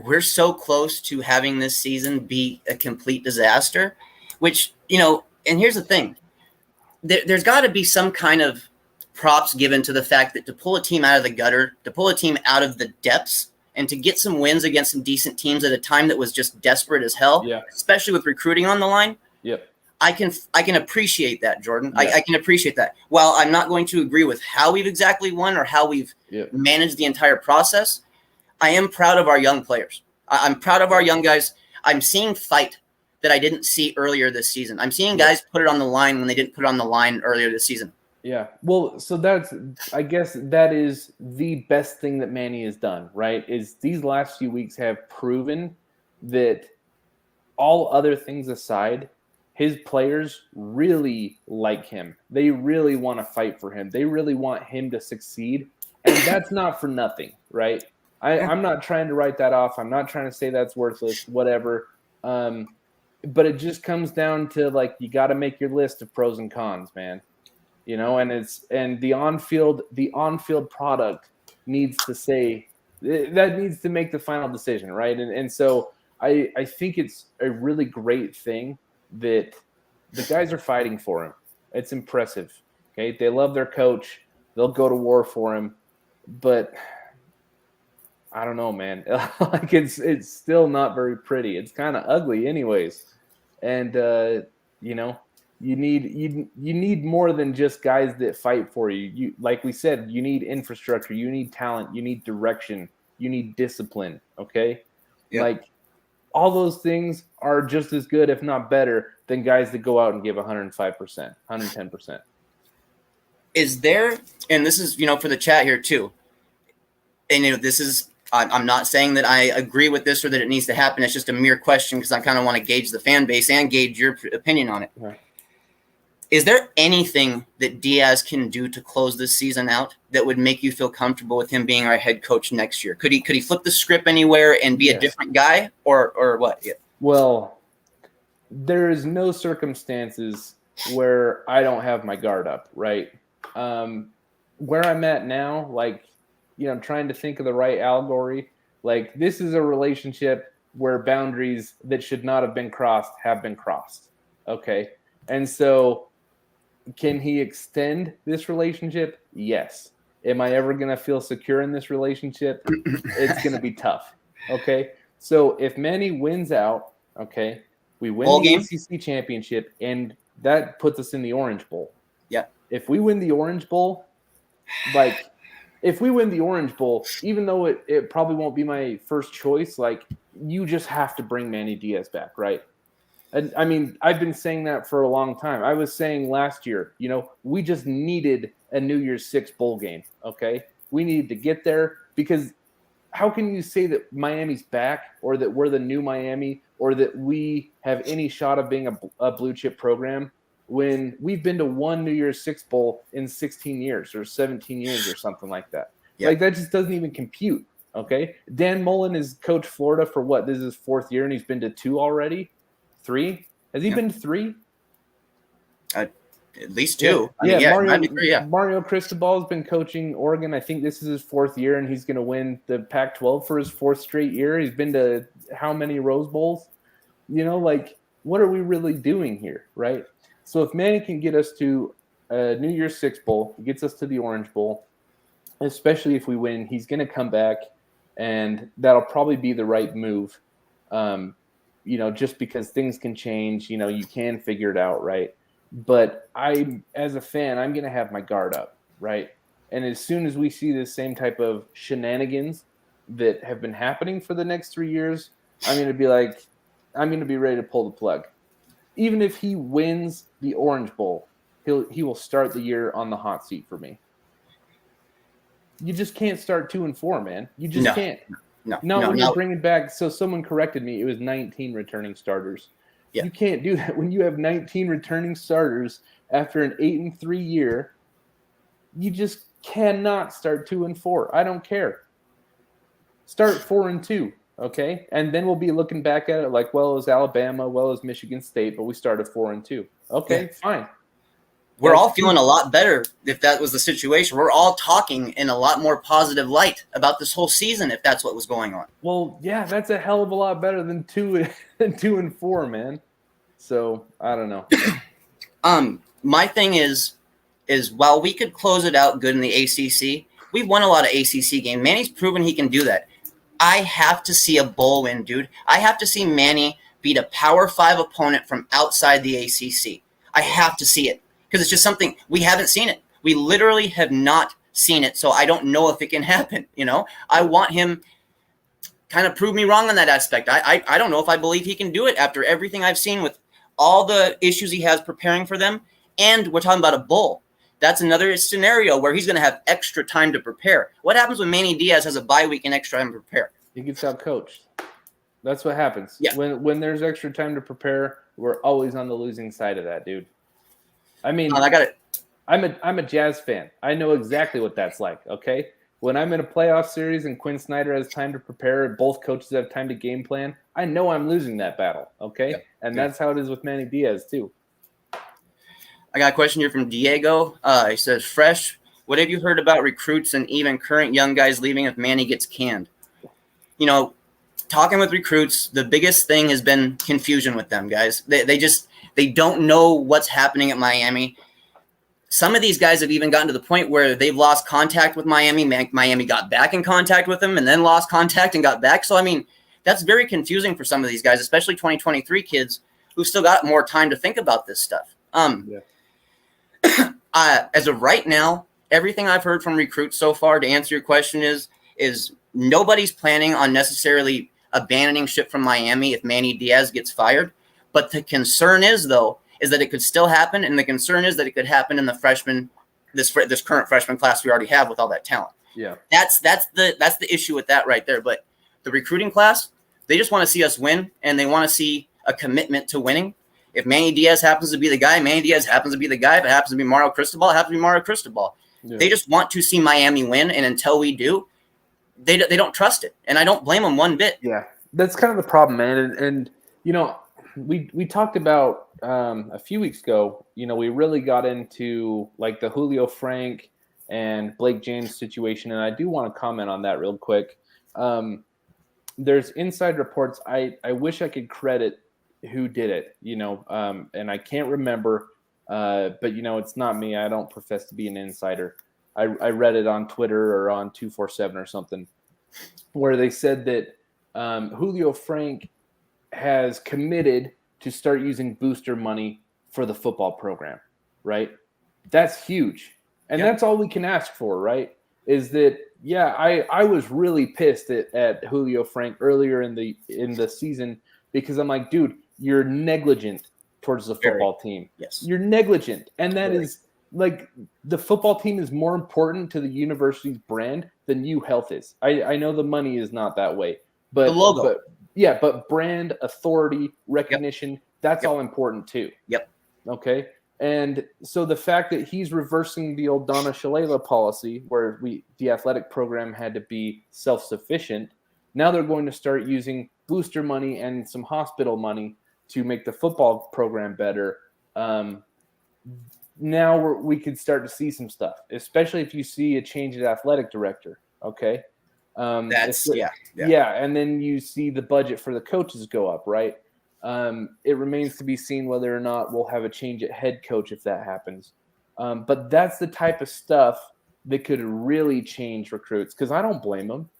we're so close to having this season be a complete disaster, which, and here's the thing. There's got to be some kind of props given to the fact that to pull a team out of the gutter, to pull a team out of the depths, and to get some wins against some decent teams at a time that was just desperate as hell, especially with recruiting on the line. Yep. I can appreciate that, Jordan. Yeah. I can appreciate that. While I'm not going to agree with how we've exactly won or how we've managed the entire process, I am proud of our young players. I'm proud of our young guys. I'm seeing fight that I didn't see earlier this season. I'm seeing guys put it on the line when they didn't put it on the line earlier this season. Yeah. Well, so I guess that is the best thing that Manny has done, right? Is these last few weeks have proven that all other things aside, his players really like him. They really want to fight for him. They really want him to succeed. And that's not for nothing, right? I'm not trying to write that off. I'm not trying to say that's worthless, whatever. But it just comes down to, like, you got to make your list of pros and cons, man. And the on-field product needs to say that needs to make the final decision, right? And so I think it's a really great thing that the guys are fighting for him. It's impressive. Okay, they love their coach. They'll go to war for him, but I don't know, man. Like it's still not very pretty. It's kind of ugly, anyways. And you need more than just guys that fight for you. You, like we said, you need infrastructure. You need talent. You need direction. You need discipline. Okay, like. All those things are just as good, if not better, than guys that go out and give 105%, 110%. Is there, and this is, for the chat here too, and this is, I'm not saying that I agree with this or that it needs to happen. It's just a mere question because I kind of want to gauge the fan base and gauge your opinion on it. Right. Is there anything that Diaz can do to close this season out that would make you feel comfortable with him being our head coach next year? Could he flip the script anywhere and be a different guy or what? Yeah. Well, there is no circumstances where I don't have my guard up, right? Where I'm at now, like, I'm trying to think of the right allegory. Like, this is a relationship where boundaries that should not have been crossed have been crossed. Okay. And so can he extend this relationship? Yes. Am I ever going to feel secure in this relationship? It's going to be tough. Okay. So if Manny wins out, okay, we win the ACC championship, and that puts us in the Orange Bowl. Yeah. If we win the Orange Bowl, even though it probably won't be my first choice, like, you just have to bring Manny Diaz back, right? And I mean, I've been saying that for a long time. I was saying last year, we just needed a New Year's Six bowl game, okay? We needed to get there, because how can you say that Miami's back, or that we're the new Miami, or that we have any shot of being a blue chip program when we've been to one New Year's Six bowl in 16 years or 17 years or something like that? Yep. Like, that just doesn't even compute, okay? Dan Mullen has coached Florida for what? This is his fourth year, and he's been to two already? 3? Has he been to 3? At least 2. Mario Cristobal has been coaching Oregon. I think this is his 4th year, and he's going to win the Pac-12 for his 4th straight year. He's been to how many Rose Bowls? Like, what are we really doing here, right? So if Manny can get us to a New Year's Six bowl, he gets us to the Orange Bowl, especially if we win, he's going to come back, and that'll probably be the right move. Just because things can change, you can figure it out, right? But as a fan, I'm going to have my guard up, right? And as soon as we see the same type of shenanigans that have been happening for the next 3 years, I'm going to be ready to pull the plug. Even if he wins the Orange Bowl, he will start the year on the hot seat for me. You just can't start 2-4, man. You just can't. No, when you're bringing back, so someone corrected me, it was 19 returning starters. Yeah. You can't do that when you have 19 returning starters after an 8-3 year. You just cannot start 2-4. I don't care. Start 4-2, okay? And then we'll be looking back at it like, well, it was Alabama, well, it was Michigan State, but we started 4-2. Okay, fine. we're all feeling a lot better if that was the situation. We're all talking in a lot more positive light about this whole season if that's what was going on. Well, yeah, that's a hell of a lot better than 2-4, man. So I don't know. My thing is while we could close it out good in the ACC, we've won a lot of ACC games. Manny's proven he can do that. I have to see a bowl win, dude. I have to see Manny beat a Power 5 opponent from outside the ACC. I have to see it because it's just something we haven't seen it. We literally have not seen it, so I don't know if it can happen. I want him kind of prove me wrong on that aspect. I don't know if I believe he can do it after everything I've seen with all the issues he has preparing for them, and we're talking about a bowl. That's another scenario where he's going to have extra time to prepare. What happens when Manny Diaz has a bye week and extra time to prepare? He gets out coached. That's what happens. Yeah. When there's extra time to prepare, we're always on the losing side of that, dude. I mean, I got it. I'm a Jazz fan. I know exactly what that's like, okay? When I'm in a playoff series and Quinn Snyder has time to prepare and both coaches have time to game plan, I know I'm losing that battle, okay? Yep. And that's how it is with Manny Diaz, too. I got a question here from Diego. He says, Fresh, what have you heard about recruits and even current young guys leaving if Manny gets canned? Talking with recruits, the biggest thing has been confusion with them, guys. They don't know what's happening at Miami. Some of these guys have even gotten to the point where they've lost contact with Miami. Miami got back in contact with them and then lost contact and got back. So, I mean, that's very confusing for some of these guys, especially 2023 kids who've still got more time to think about this stuff. As of right now, everything I've heard from recruits so far, to answer your question, is nobody's planning on necessarily abandoning ship from Miami if Manny Diaz gets fired. But the concern is that it could still happen, and the concern is that it could happen in the this current freshman class we already have with all that talent. Yeah, that's the issue with that right there. But the recruiting class, they just want to see us win, and they want to see a commitment to winning. If Manny Diaz happens to be the guy, Manny Diaz happens to be the guy. If it happens to be Mario Cristobal, it happens to be Mario Cristobal. Yeah. They just want to see Miami win, and until we do, they don't trust it, and I don't blame them one bit. Yeah, that's kind of the problem, man. And we talked about a few weeks ago. We really got into like the Julio Frank and Blake James situation, and I do want to comment on that real quick. There's inside reports. I wish I could credit who did it, and I can't remember, but it's not me. I don't profess to be an insider. I read it on Twitter or on 247 or something, where they said that Julio Frank has committed to start using booster money for the football program, right? That's huge. And that's all we can ask for, right? Is that, yeah, I was really pissed at Julio Frank earlier in the season because I'm like, dude, you're negligent towards the football team. Yes. You're negligent. And that is like the football team is more important to the university's brand than you health is. I know the money is not that way, but the logo. But brand, authority, recognition, that's all important too. Yep. Okay. And so the fact that he's reversing the old Donna Shalala policy where the athletic program had to be self-sufficient, now they're going to start using booster money and some hospital money to make the football program better. Now we could start to see some stuff, especially if you see a change at athletic director. Okay. And then you see the budget for the coaches go up, right? It remains to be seen whether or not we'll have a change at head coach if that happens. But that's the type of stuff that could really change recruits, because I don't blame them.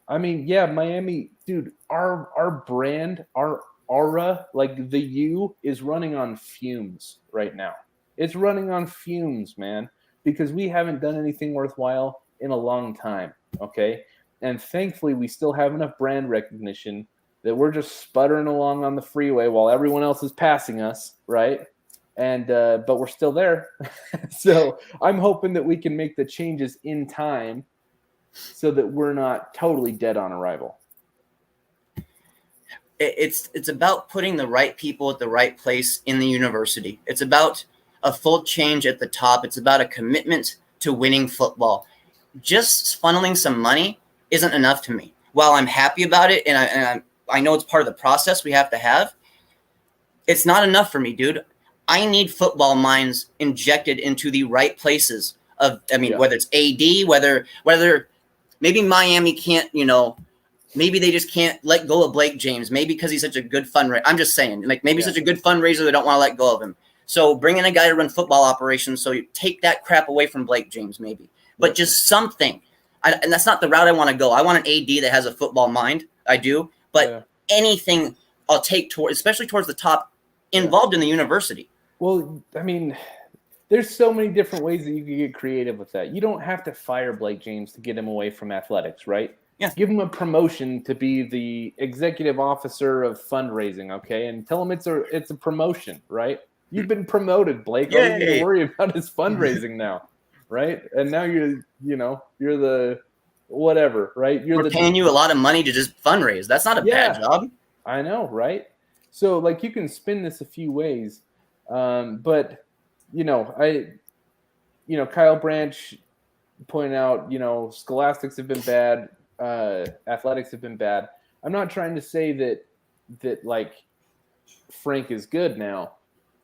I mean, yeah, Miami, dude, our brand, our aura, like the U is running on fumes right now. It's running on fumes, man, because we haven't done anything worthwhile in a long time, okay? And thankfully, we still have enough brand recognition that we're just sputtering along on the freeway while everyone else is passing us, right? And but we're still there. So I'm hoping that we can make the changes in time so that we're not totally dead on arrival. It's about putting the right people at the right place in the university. It's about a full change at the top. It's about a commitment to winning football. Just funneling some money isn't enough to me. While I'm happy about it, and I know it's part of the process we have to have, it's not enough for me, dude. I need football minds injected into the right places. Whether it's AD, whether maybe Miami can't, maybe they just can't let go of Blake James. Maybe because he's such a good fundraiser. I'm just saying, like maybe such a good fundraiser, they don't want to let go of him. So bring in a guy to run football operations. So you take that crap away from Blake James, maybe, but just something. And that's not the route I want to go. I want an AD that has a football mind. I do, but anything I'll take especially towards the top, involved in the university. Well, I mean, there's so many different ways that you can get creative with that. You don't have to fire Blake James to get him away from athletics, right? Yeah. Give him a promotion to be the executive officer of fundraising, okay? And tell him it's a promotion, right? You've been promoted, Blake. All you need to worry about is fundraising now, right? And now you're the whatever, right? We're paying you a lot of money to just fundraise. That's not a bad job. I know, right? So like you can spin this a few ways, but Kyle Branch pointed out, scholastics have been bad, athletics have been bad. I'm not trying to say that like Frank is good now.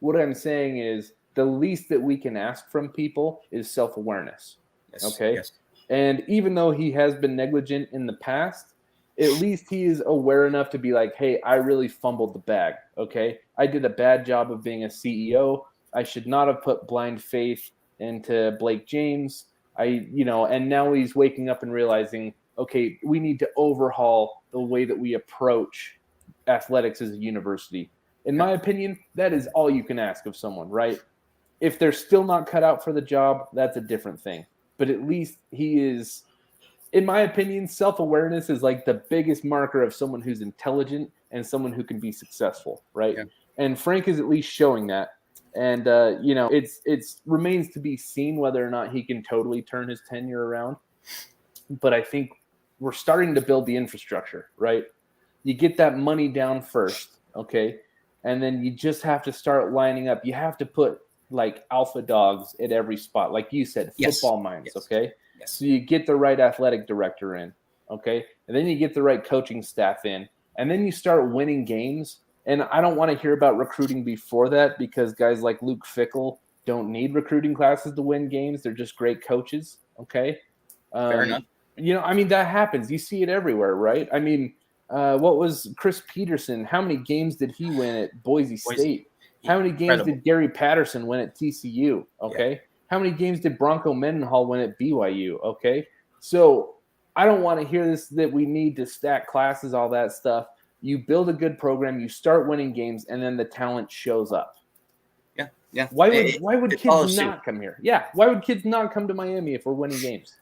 What I'm saying is the least that we can ask from people is self-awareness. Yes. Okay. Yes. And even though he has been negligent in the past, at least he is aware enough to be like, hey, I really fumbled the bag. Okay. I did a bad job of being a CEO. I should not have put blind faith into Blake James. And now he's waking up and realizing, okay, we need to overhaul the way that we approach athletics as a university. In my opinion, that is all you can ask of someone, right? If they're still not cut out for the job, that's a different thing. But at least he is, in my opinion, self-awareness is like the biggest marker of someone who's intelligent and someone who can be successful, right? Yeah. And Frank is at least showing that. And, it's remains to be seen whether or not he can totally turn his tenure around. But I think we're starting to build the infrastructure, right? You get that money down first, okay? And then you just have to start lining up. You have to put like alpha dogs at every spot. Like you said, football minds, okay? Yes. So you get the right athletic director in, okay? And then you get the right coaching staff in. And then you start winning games. And I don't want to hear about recruiting before that because guys like Luke Fickell don't need recruiting classes to win games. They're just great coaches, okay? Fair enough. That happens. You see it everywhere, right? What was Chris Peterson? How many games did he win at Boise State? How many games did Gary Patterson win at TCU? Okay. Yeah. How many games did Bronco Mendenhall win at BYU? Okay. So I don't want to hear this, that we need to stack classes, all that stuff. You build a good program, you start winning games, and then the talent shows up. Yeah. Yeah. Why would kids not come here? Yeah. Why would kids not come to Miami if we're winning games?